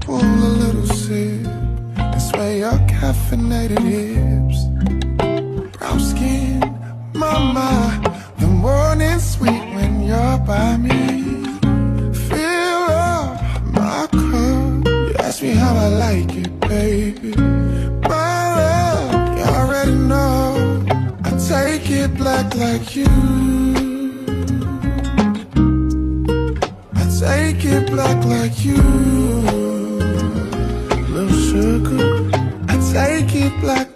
Pull a little sip and sway your caffeinated hips. Brown skin, mama, the morning's sweet when you're by me. Fill up my cup, you ask me how I like it, baby. My love, you already know, I take it black like you. I take it black like you. Little sugar, I take it black